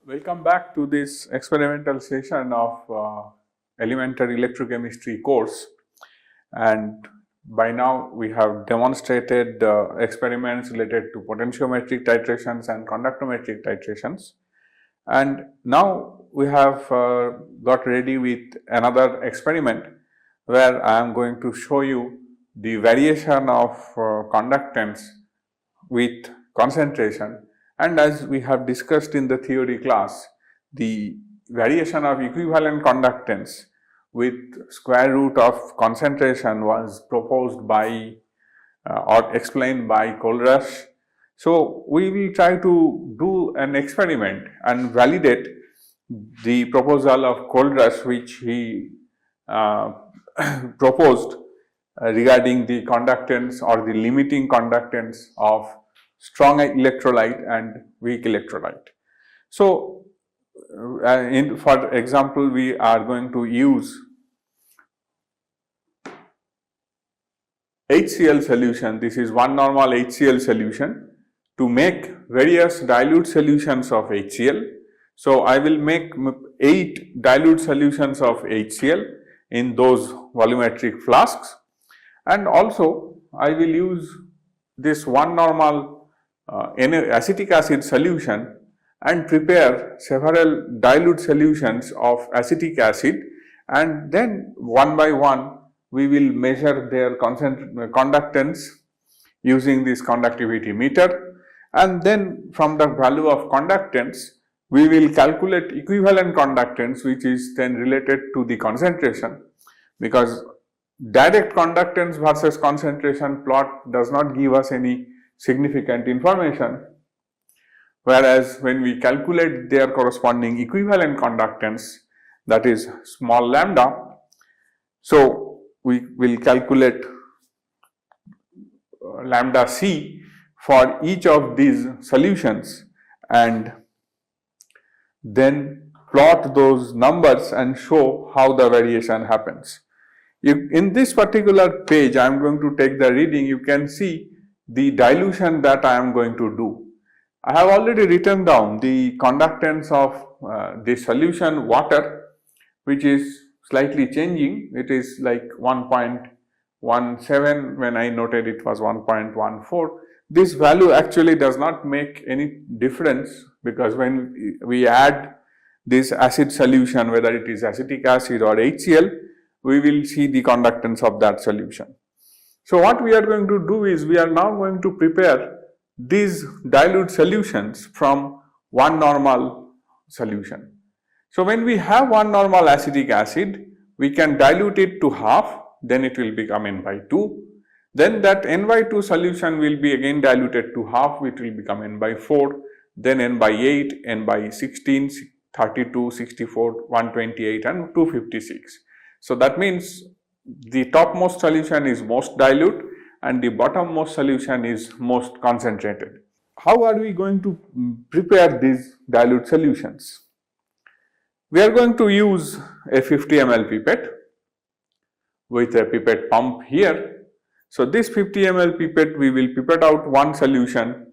Welcome back to this experimental session of elementary electrochemistry course, and by now we have demonstrated experiments related to potentiometric titrations and conductometric titrations, and now we have got ready with another experiment where I am going to show you the variation of conductance with concentration. And as we have discussed in the theory class, the variation of equivalent conductance with square root of concentration was proposed by or explained by Kohlrausch. So, we will try to do an experiment and validate the proposal of Kohlrausch which he proposed regarding the conductance or the limiting conductance of strong electrolyte and weak electrolyte. So, for example, we are going to use HCl solution. This is one normal HCl solution to make various dilute solutions of HCl. So, I will make 8 dilute solutions of HCl in those volumetric flasks, and also I will use this one normal acetic acid solution and prepare several dilute solutions of acetic acid, and then one by one we will measure their conductance using this conductivity meter, and then from the value of conductance we will calculate equivalent conductance, which is then related to the concentration, because direct conductance versus concentration plot does not give us any significant information, whereas when we calculate their corresponding equivalent conductance, that is small lambda, so we will calculate lambda c for each of these solutions and then plot those numbers and show how the variation happens. In this particular page, I am going to take the reading. You can see the dilution that I am going to do. I have already written down the conductance of the solution water, which is slightly changing. It is like 1.17, when I noted it was 1.14. This value actually does not make any difference, because when we add this acid solution, whether it is acetic acid or HCl, we will see the conductance of that solution. So, what we are going to do is we are now going to prepare these dilute solutions from one normal solution. So, when we have one normal acetic acid, we can dilute it to half, then it will become N by 2. Then that N by 2 solution will be again diluted to half, which will become N by 4, then N by 8, N by 16, 32, 64, 128 and 256. So, that means the topmost solution is most dilute and the bottommost solution is most concentrated. How are we going to prepare these dilute solutions? We are going to use a 50 ml pipette with a pipette pump here. So, this 50 ml pipette, we will pipette out one solution.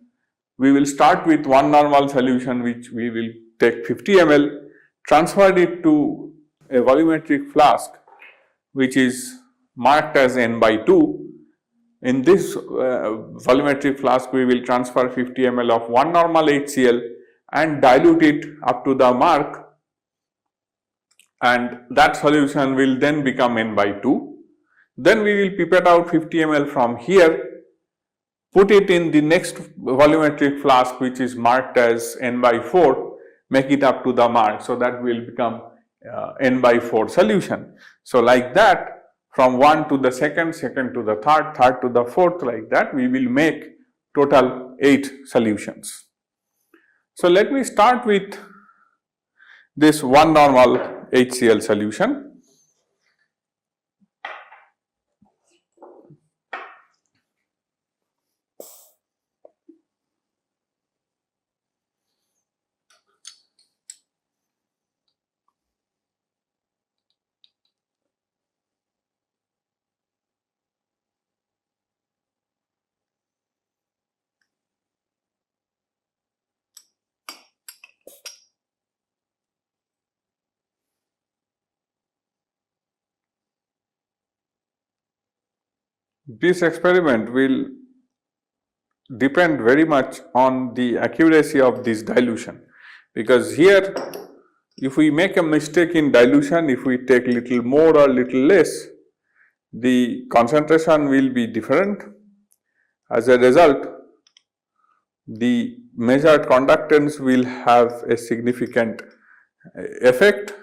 We will start with one normal solution, which we will take 50 ml, transfer it to a volumetric flask which is marked as N by 2. In this volumetric flask, we will transfer 50 ml of one normal HCl and dilute it up to the mark, and that solution will then become N by 2. Then we will pipette out 50 ml from here, put it in the next volumetric flask which is marked as N by 4, make it up to the mark, so that will become N by 4 solution. So, like that, from 1 to the second, second to the third, third to the fourth, like that we will make total 8 solutions. So, let me start with this one normal HCl solution. This experiment will depend very much on the accuracy of this dilution, because here if we make a mistake in dilution, if we take little more or little less, the concentration will be different. As a result, the measured conductance will have a significant effect,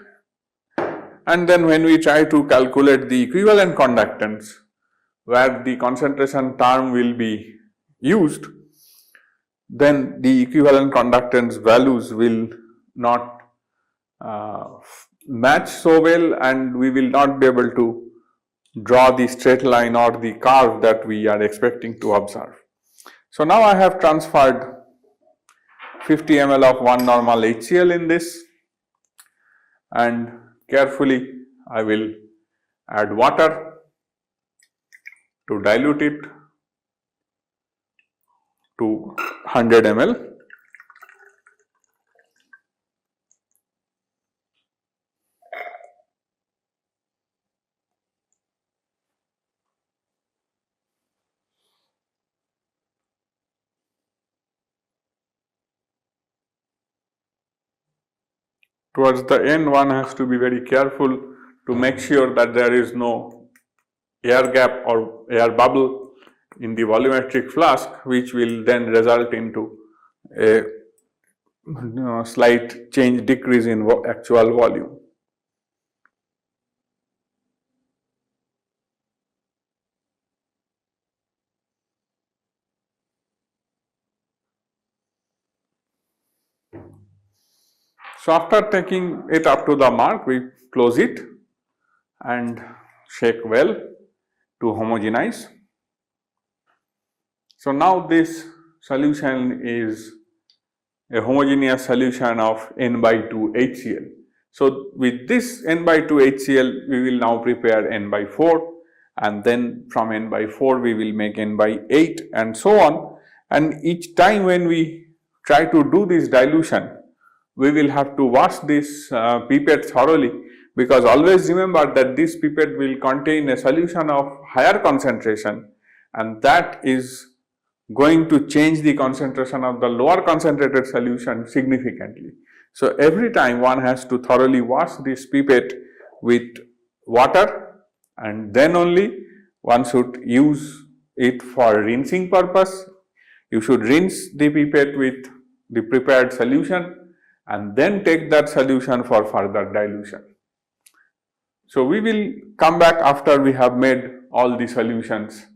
and then when we try to calculate the equivalent conductance where the concentration term will be used, then the equivalent conductance values will not match so well, and we will not be able to draw the straight line or the curve that we are expecting to observe. So now I have transferred 50 ml of 1 normal HCl in this, and carefully I will add water to dilute it to 100 ml. Towards the end, one has to be very careful to make sure that there is no air gap or air bubble in the volumetric flask, which will then result into a slight decrease in actual volume. So after taking it up to the mark, we close it and shake well to homogenize. So now this solution is a homogeneous solution of n by 2 HCl. So with this n by 2 HCl, we will now prepare n by 4, and then from n by 4 we will make n by 8 and so on. And each time when we try to do this dilution, we will have to wash this pipette thoroughly, because always remember that this pipette will contain a solution of higher concentration, and that is going to change the concentration of the lower concentrated solution significantly. So every time one has to thoroughly wash this pipette with water, and then only one should use it for rinsing purpose. You should rinse the pipette with the prepared solution and then take that solution for further dilution. So we will come back after we have made all the solutions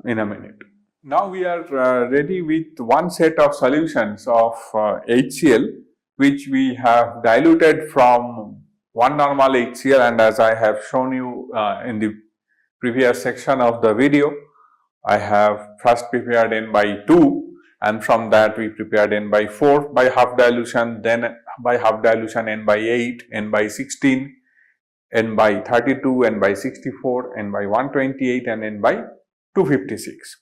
in a minute. Now we are ready with one set of solutions of HCl, which we have diluted from 1 normal HCl, and as I have shown you in the previous section of the video, I have first prepared n by 2, and from that we prepared n by 4 by half dilution, then by half dilution n by 8, n by 16, n by 32, n by 64, n by 128 and n by 256.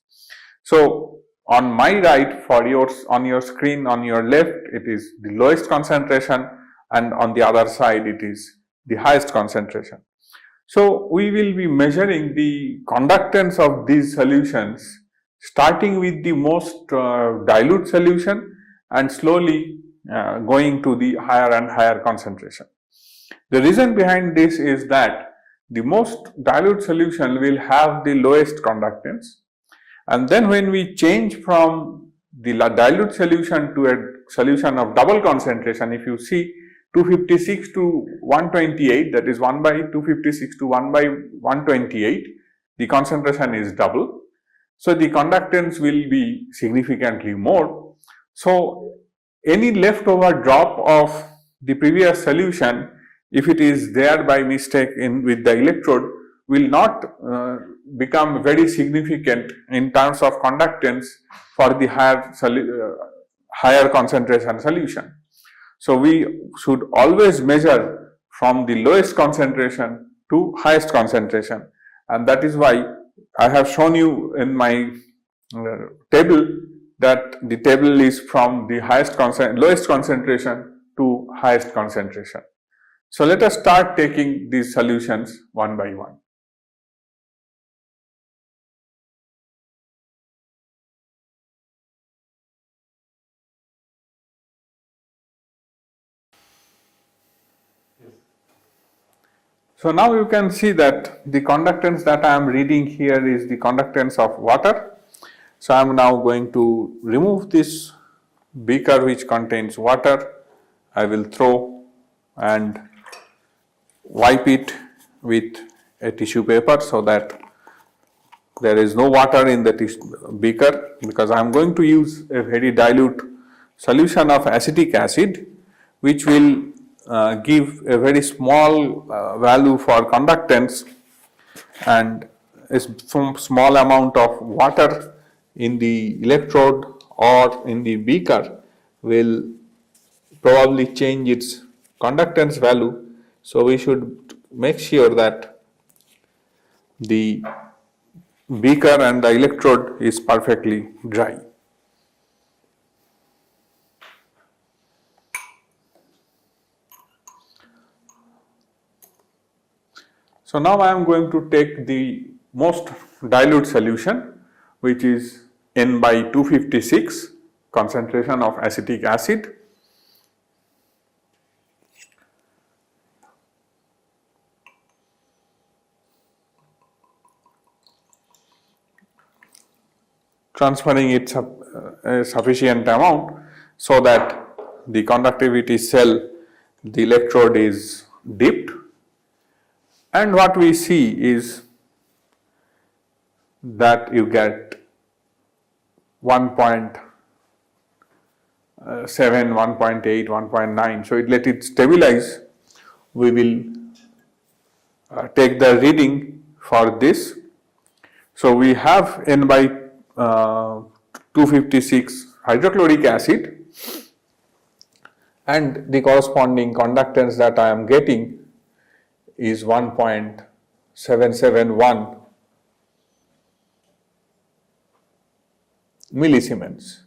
So on my right, for yours, on your screen on your left, it is the lowest concentration, and on the other side it is the highest concentration. So we will be measuring the conductance of these solutions, starting with the most dilute solution and slowly going to the higher and higher concentration. The reason behind this is that the most dilute solution will have the lowest conductance, and then when we change from the dilute solution to a solution of double concentration, if you see 256 to 128, that is 1 by 256 to 1 by 128, the concentration is double. So the conductance will be significantly more. So any leftover drop of the previous solution, if it is there by mistake with the electrode, will not become very significant in terms of conductance for the higher concentration solution. So we should always measure from the lowest concentration to highest concentration, and that is why I have shown you in my table that the table is from the lowest concentration to highest concentration. So let us start taking these solutions one by one. So now you can see that the conductance that I am reading here is the conductance of water. So I am now going to remove this beaker which contains water. I will throw and wipe it with a tissue paper so that there is no water in the beaker, because I am going to use a very dilute solution of acetic acid which will give a very small value for conductance, and a small amount of water in the electrode or in the beaker will probably change its conductance value. So we should make sure that the beaker and the electrode is perfectly dry. So now I am going to take the most dilute solution, which is N by 256 concentration of acetic acid. Transferring it a sufficient amount so that the conductivity cell, the electrode is dipped, and what we see is that you get 1.7, 1.8, 1.9. So let it stabilize. We will take the reading for this. So we have N by 256 hydrochloric acid, and the corresponding conductance that I am getting is 1.771 millisiemens.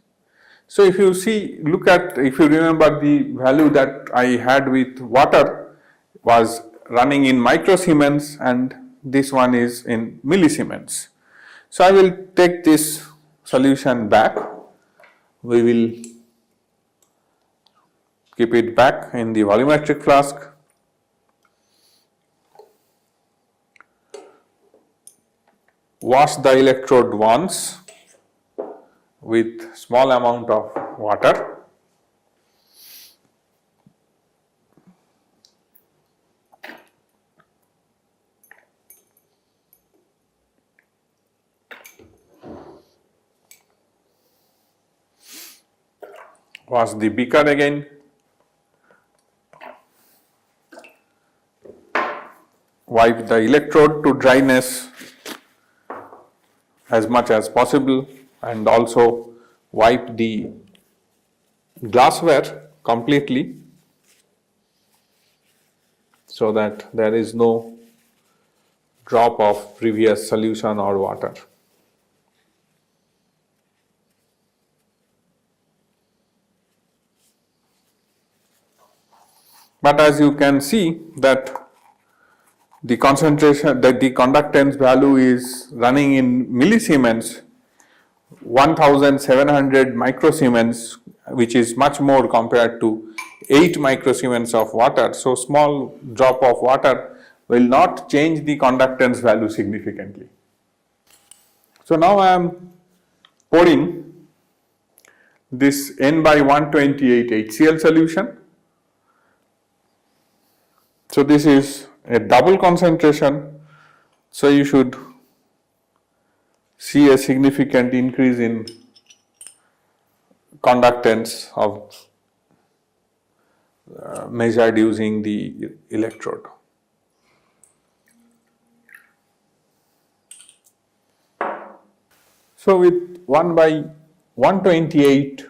So if you see, if you remember, the value that I had with water was running in microsiemens and this one is in millisiemens. So I will take this solution back. We will keep it back in the volumetric flask. Wash the electrode once with small amount of water. Wash the beaker again. Wipe the electrode to dryness as much as possible, and also wipe the glassware completely so that there is no drop of previous solution or water. But as you can see that the concentration, that the conductance value is running in millisiemens, 1700 microsiemens, which is much more compared to 8 microsiemens of water. So small drop of water will not change the conductance value significantly. So now I am pouring this N by 128 HCl solution. So this is a double concentration, so you should see a significant increase in conductance of measured using the electrode. So with 1 by 128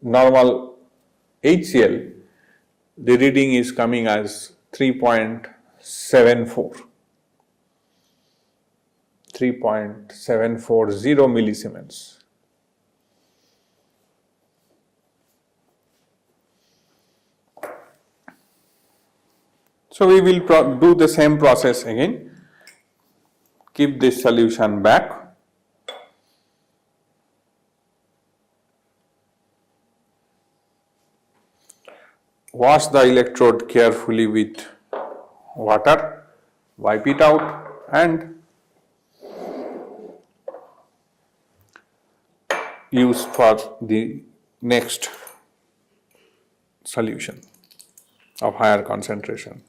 normal HCl, the reading is coming as 3.740 millisiemens. So we will do the same process again. Keep this solution back. Wash the electrode carefully with water wipe it out and use for the next solution of higher concentration.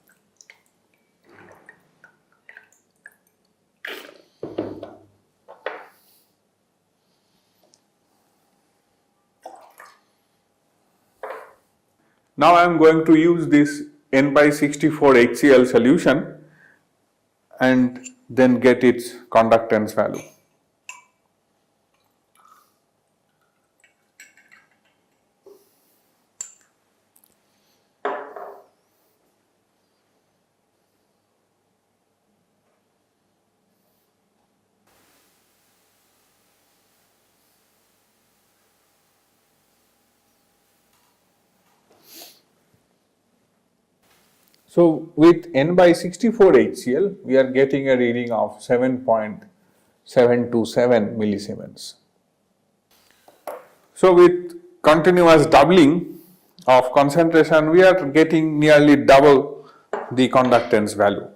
Now I am going to use this N by 64 HCl solution and then get its conductance value. So with N by 64 HCl, we are getting a reading of 7.727 millisiemens. So with continuous doubling of concentration, we are getting nearly double the conductance value.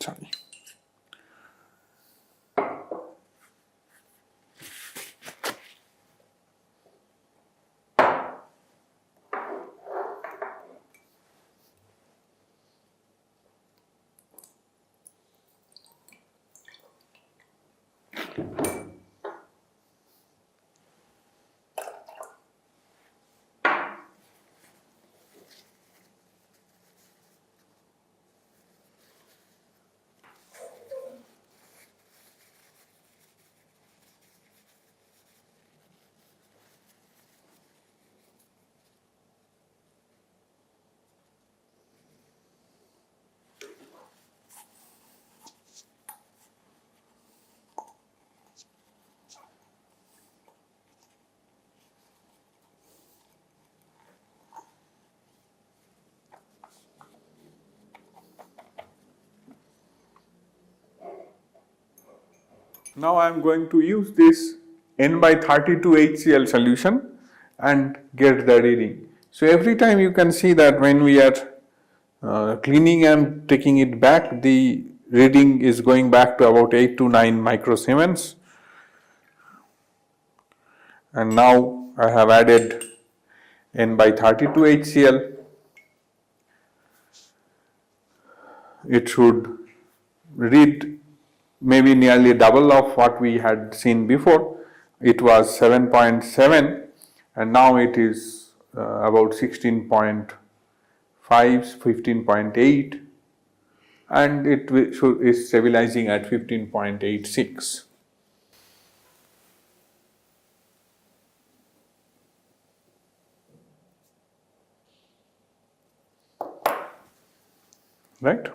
Sorry. Now I am going to use this N by 32 HCl solution and get the reading. So every time you can see that when we are cleaning and taking it back, the reading is going back to about 8 to 9 microsiemens. And now I have added N by 32 HCl. It should read maybe nearly double of what we had seen before. It was 7.7 and now it is about 16.5, 15.8 and it is stabilizing at 15.86. Right?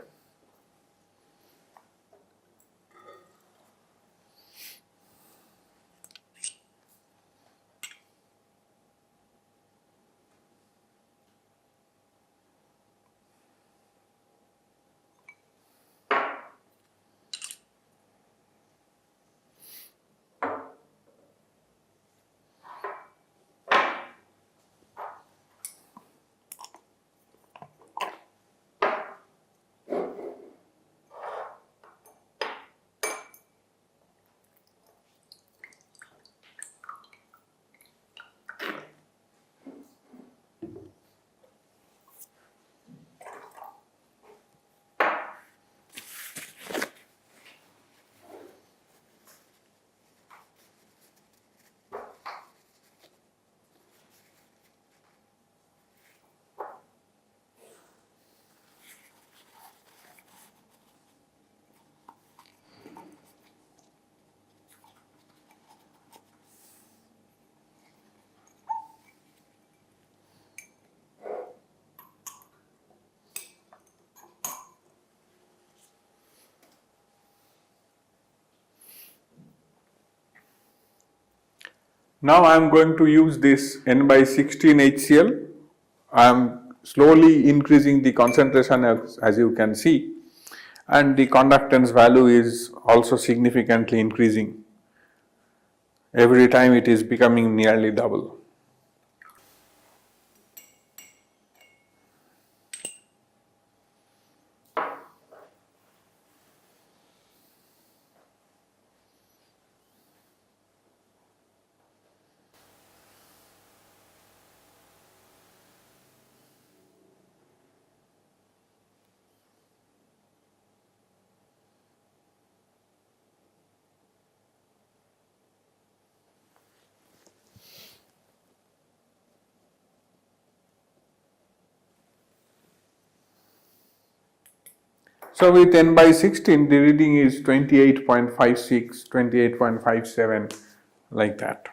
Now I am going to use this N by 16 HCl. I am slowly increasing the concentration as you can see, and the conductance value is also significantly increasing. Every time it is becoming nearly double. So with n by 16, the reading is 28.56, 28.57, like that.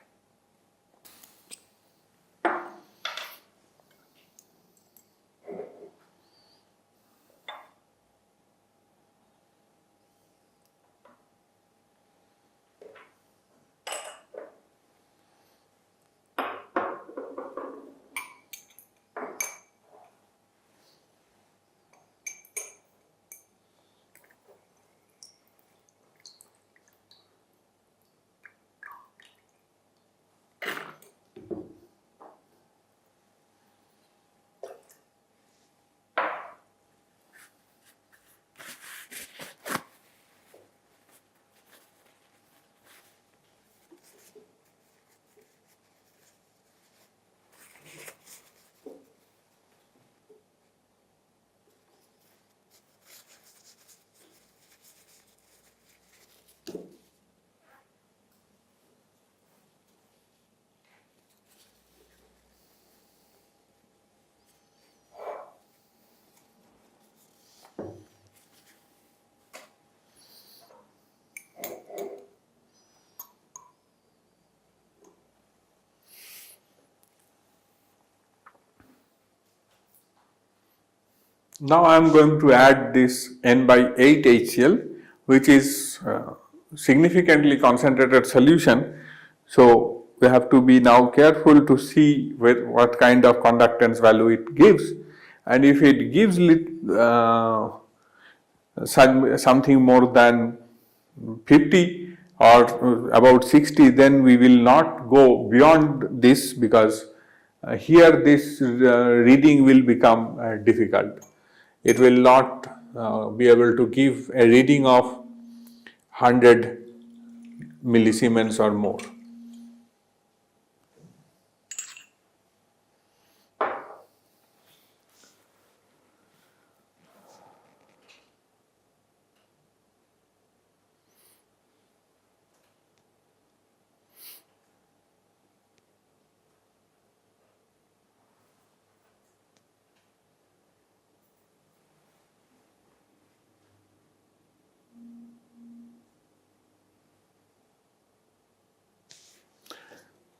Now I am going to add this n by 8 HCl, which is significantly concentrated solution. So we have to be now careful to see what kind of conductance value it gives, and if it gives something more than 50 or about 60, then we will not go beyond this, because here this reading will become difficult. It will not be able to give a reading of 100 millisiemens or more.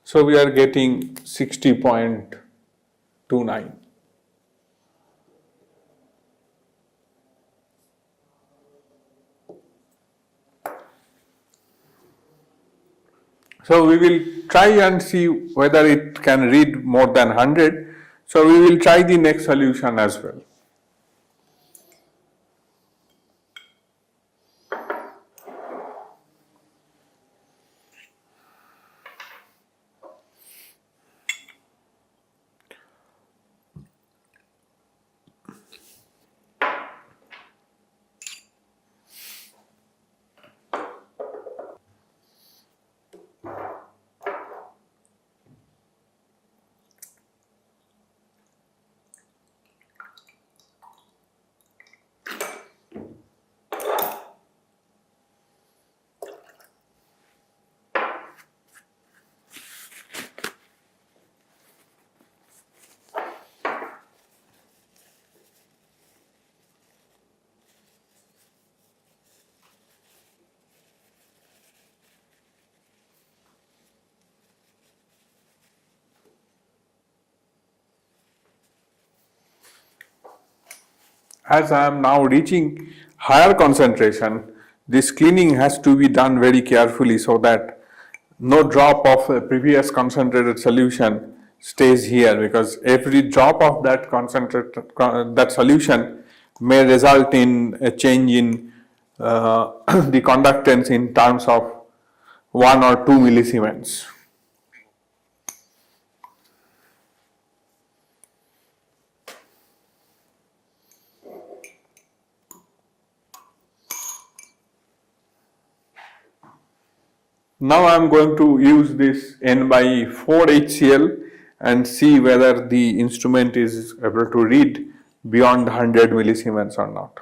So we are getting 60.29. So we will try and see whether it can read more than 100. So we will try the next solution as well. As I am now reaching higher concentration, this cleaning has to be done very carefully so that no drop of a previous concentrated solution stays here, because every drop of that that solution may result in a change in the conductance in terms of 1 or 2 millisiemens. Now I am going to use this N by 4 HCl and see whether the instrument is able to read beyond 100 millisiemens or not.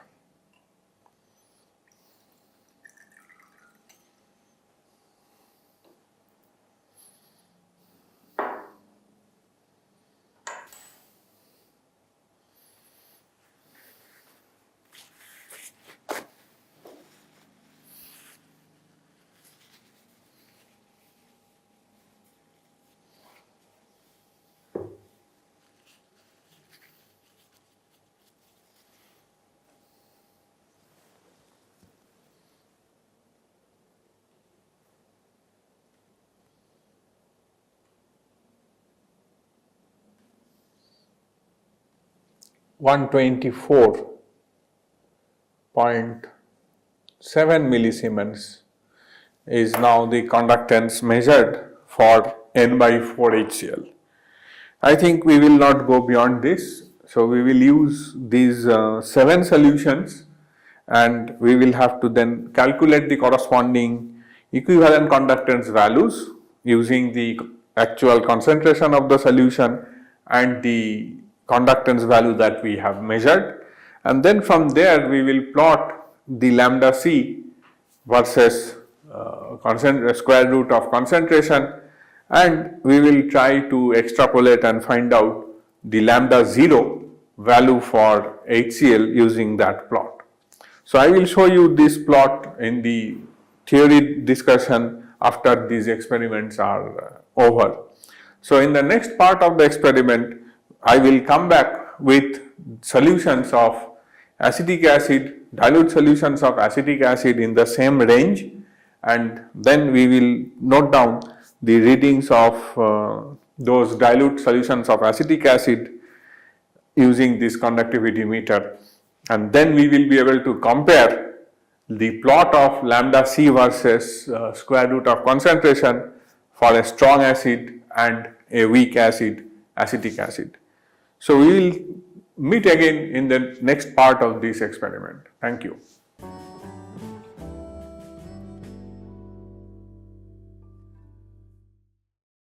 .7 millisiemens is now the conductance measured for N by 4 HCl. I think we will not go beyond this, so we will use these 7 solutions, and we will have to then calculate the corresponding equivalent conductance values using the actual concentration of the solution and the conductance value that we have measured, and then from there we will plot the lambda C versus square root of concentration, and we will try to extrapolate and find out the lambda 0 value for HCl using that plot. So I will show you this plot in the theory discussion after these experiments are over. So in the next part of the experiment, I will come back with solutions of acetic acid, dilute solutions of acetic acid in the same range, and then we will note down the readings of those dilute solutions of acetic acid using this conductivity meter, and then we will be able to compare the plot of lambda C versus square root of concentration for a strong acid and a weak acid, acetic acid. So we will meet again in the next part of this experiment. Thank you.